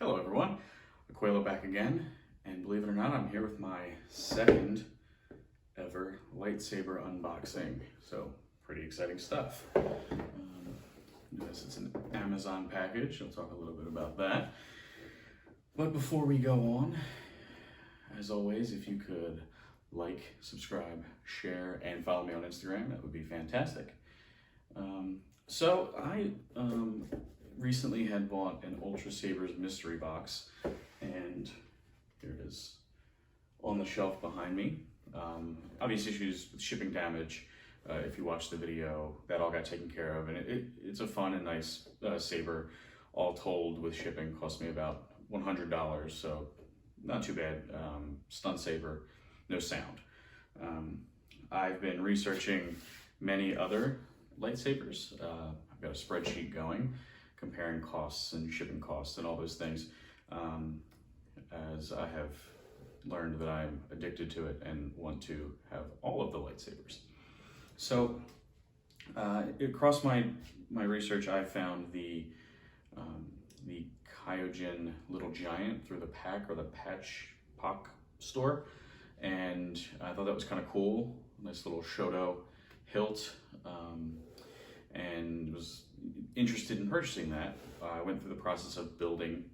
Hello everyone, Aquelo back again, and believe it or not, I'm here with my second ever lightsaber unboxing, so pretty exciting stuff. Notice it's an Amazon package. I'll talk a little bit about that. But before we go on, as always, if you could like, subscribe, share, and follow me on Instagram, that would be fantastic. So I recently had bought an Ultra Sabers mystery box, and here it is on the shelf behind me. Obvious issues with shipping damage. If you watch the video, that all got taken care of, and it's a fun and nice saber. All told, with shipping, cost me about $100, so not too bad. Stun saber, no sound. I've been researching many other lightsabers. I've got a spreadsheet going, comparing costs and shipping costs and all those things, as I have learned that I'm addicted to it and want to have all of the lightsabers. So across my research, I found the Kyojin Little Giant through the Pack or the Patch store, and I thought that was kind of cool. Nice little Shoto hilt, and was interested in purchasing that. I went through the process of building,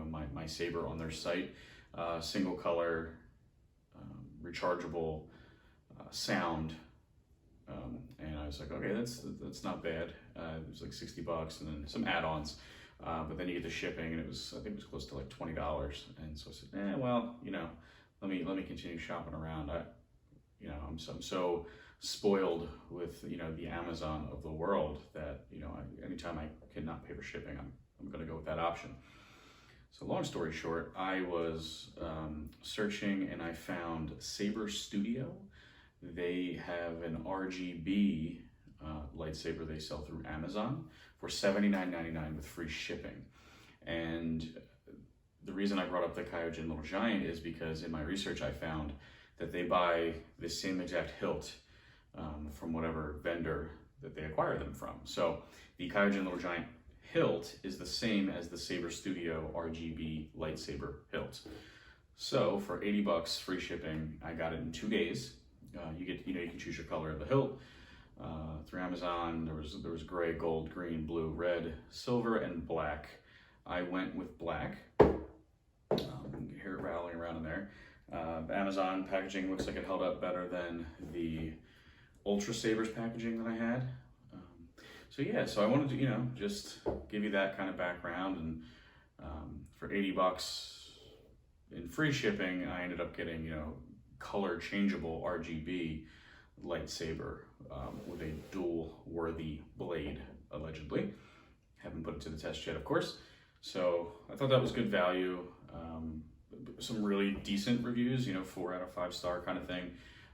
my saber on their site, single color, rechargeable, sound, and I was like, okay, that's not bad. It was like $60, and then some add-ons, but then you get the shipping, and I think it was close to like $20. And so I said, well, let me continue shopping around. I'm so spoiled with the Amazon of the world that anytime I cannot pay for shipping, I'm going to go with that option. So long story short, I was searching, and I found Saber Studio. They have an RGB lightsaber they sell through Amazon for $79.99 with free shipping. And the reason I brought up the Kyojin Little Giant is because in my research I found that they buy the same exact hilt from whatever vendor that they acquire them from. So the Kyojin Little Giant hilt is the same as the Saber Studio RGB lightsaber hilt. So for $80 free shipping, I got it in 2 days. You can choose your color of the hilt through Amazon. There was gray, gold, green, blue, red, silver, and black. I went with black. You can hear it rattling around in there. The Amazon packaging looks like it held up better than the Ultra Sabers packaging that I had. So I wanted to, just give you that kind of background. And for $80 in free shipping, I ended up getting, color changeable RGB lightsaber with a dual worthy blade, allegedly. Haven't put it to the test yet, of course. So I thought that was good value. Some really decent reviews, 4 out of 5 star kind of thing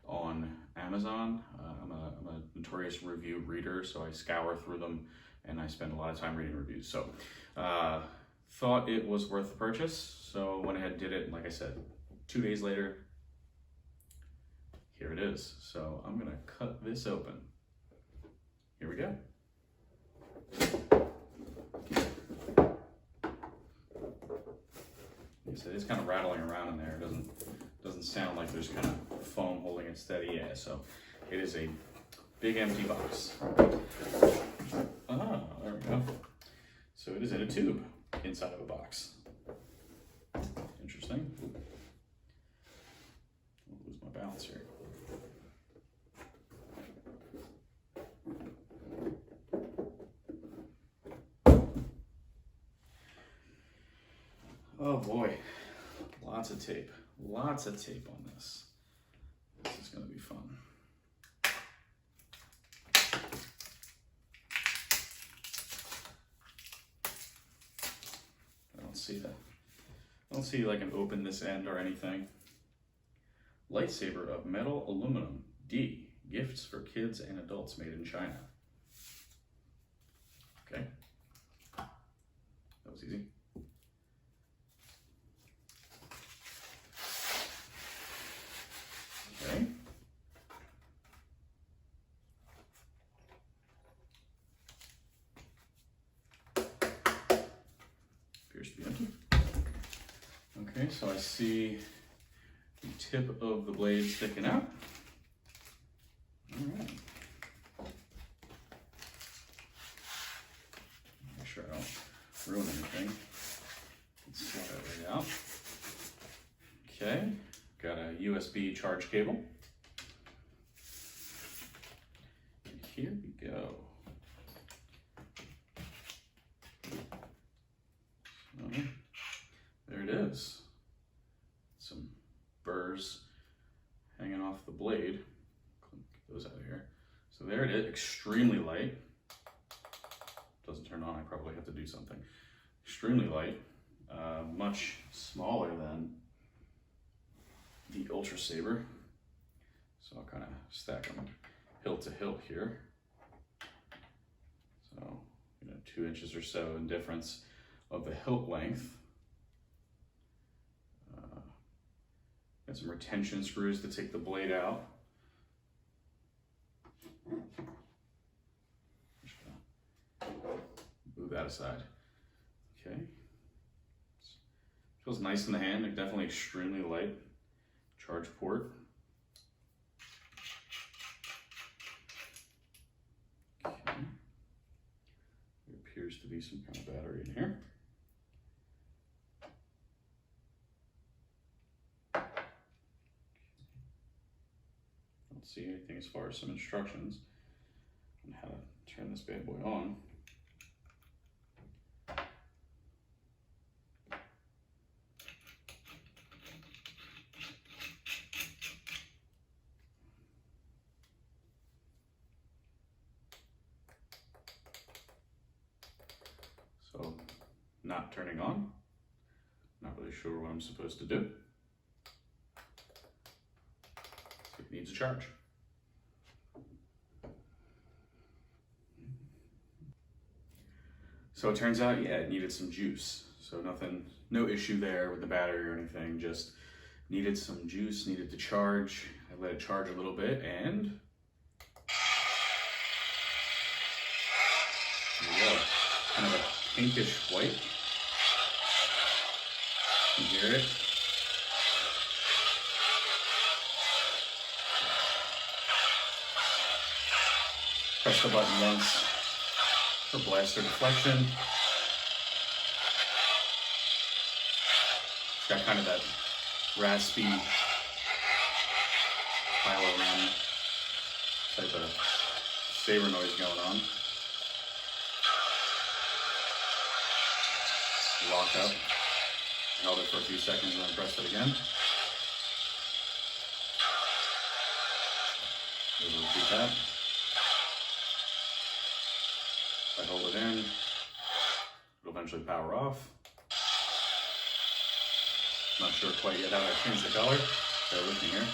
on Amazon. I'm a notorious review reader, so I scour through them and I spend a lot of time reading reviews. So thought it was worth the purchase, so went ahead and did it. And like I said, 2 days later, here it is. So I'm gonna cut this open. Here we go. So it's kind of rattling around in there. It doesn't sound like there's kind of foam holding it steady. Yeah, so it is a big empty box. Ah, there we go. So it is in a tube inside of a box. Interesting. I'll lose my balance here. Oh boy, lots of tape on this. This is gonna be fun. I don't see like an open this end or anything. Lightsaber of metal aluminum, D, gifts for kids and adults, made in China. Okay, that was easy. Okay. appears to be empty. Okay, so I see the tip of the blade sticking out. All right. Make sure I don't ruin anything. Let's slide it right out. Okay, got a USB charge cable. And here we go. So, there it is. Some burrs hanging off the blade. Get those out of here. So there it is, extremely light. Doesn't turn on, I probably have to do something. Extremely light, much smaller than the Ultra Saber. So I'll kind of stack them hilt to hilt here. So, 2 inches or so in difference of the hilt length. Got some retention screws to take the blade out. Just gonna move that aside. Okay. Feels nice in the hand, like definitely extremely light. Charge port. Okay. There appears to be some kind of battery in here. Don't see anything as far as some instructions on how to turn this bad boy on. So, not turning on. Not really sure what I'm supposed to do. So it needs a charge. So it turns out, yeah, it needed some juice. So nothing, no issue there with the battery or anything, just needed some juice, needed to charge. I let it charge a little bit and there we go. Kind of a pinkish white. You can hear it. Press the button once for blaster deflection. It's got kind of that raspy Kylo Ren type of saber noise going on. Lock up. Held it for a few seconds and then pressed it again. We'll repeat that. If I hold it in, it'll eventually power off. Not sure quite yet how to change the color. Bear with me here.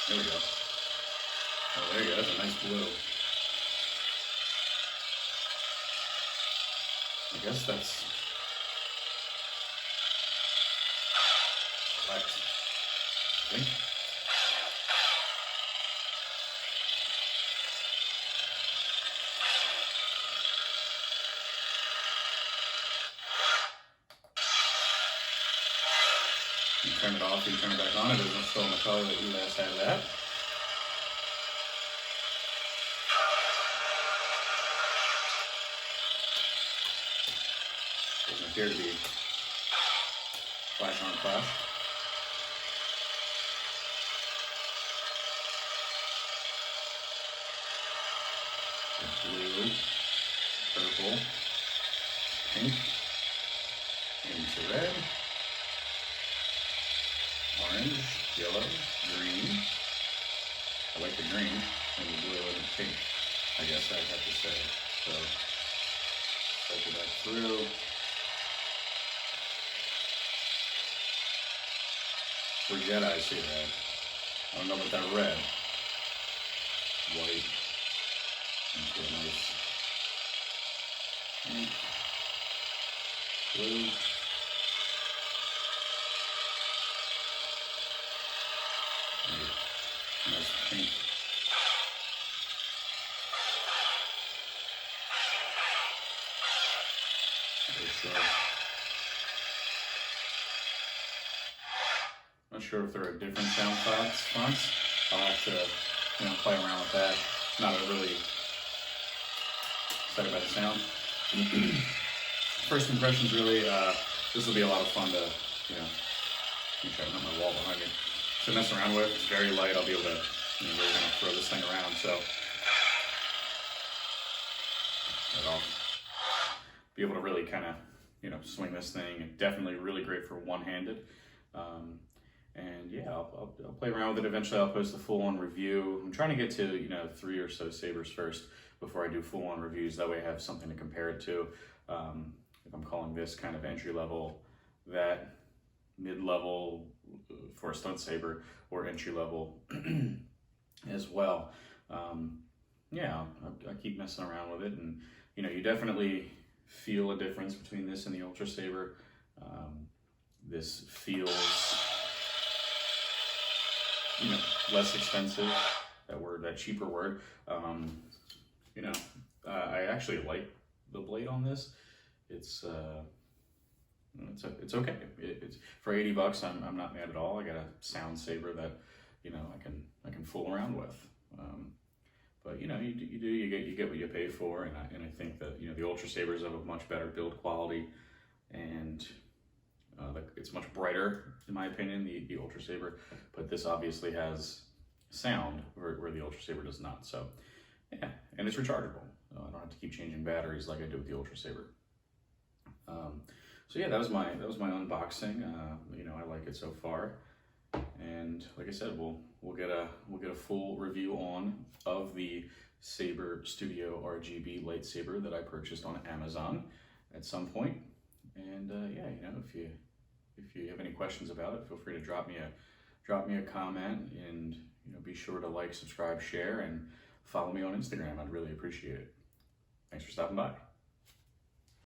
There we go. Oh, there you go. That's a nice blue. I guess that's select. I think. You turn it off, you turn it back on, it isn't still in the color that you last had that. Doesn't appear to be flash on flash. Blue, purple, pink, into red. Orange, yellow, green. I like the green and the blue and the pink, I guess I'd have to say. So, cycle back through. For Jedi, see that. I don't know about that red. White. Into a nice blue. Nice pink. Not sure if there are different sound fonts. I'll have to, play around with that. Not really excited by the sound. First impressions, really, this will be a lot of fun to, let me try to put my wall behind me, to mess around with. It's very light. I'll be able to, really kind of throw this thing around. So I'll be able to really kind of, swing this thing. Definitely really great for one-handed. And yeah, I'll play around with it. Eventually I'll post a full-on review. I'm trying to get to, 3 or so sabers first before I do full-on reviews. That way I have something to compare it to. If I'm calling this kind of entry-level, that mid-level for a stunt saber, or entry-level as well. Yeah, I keep messing around with it, and you definitely feel a difference between this and the Ultra Saber. This feels less expensive. That cheaper word. I actually like the blade on this. It's okay. It's for $80. I'm not mad at all. I got a sound saber that I can fool around with. But you get what you pay for, and I think that the Ultra Sabers have a much better build quality, and it's much brighter in my opinion, the Ultra Saber. But this obviously has sound where the Ultra Saber does not. So yeah, and it's rechargeable. I don't have to keep changing batteries like I do with the Ultra Saber. So yeah, that was my unboxing. I like it so far, and like I said, we'll get a full review of the Saber Studio RGB lightsaber that I purchased on Amazon at some point. And yeah, if you have any questions about it, feel free to drop me a comment, and be sure to like, subscribe, share, and follow me on Instagram. I'd really appreciate it. Thanks for stopping by.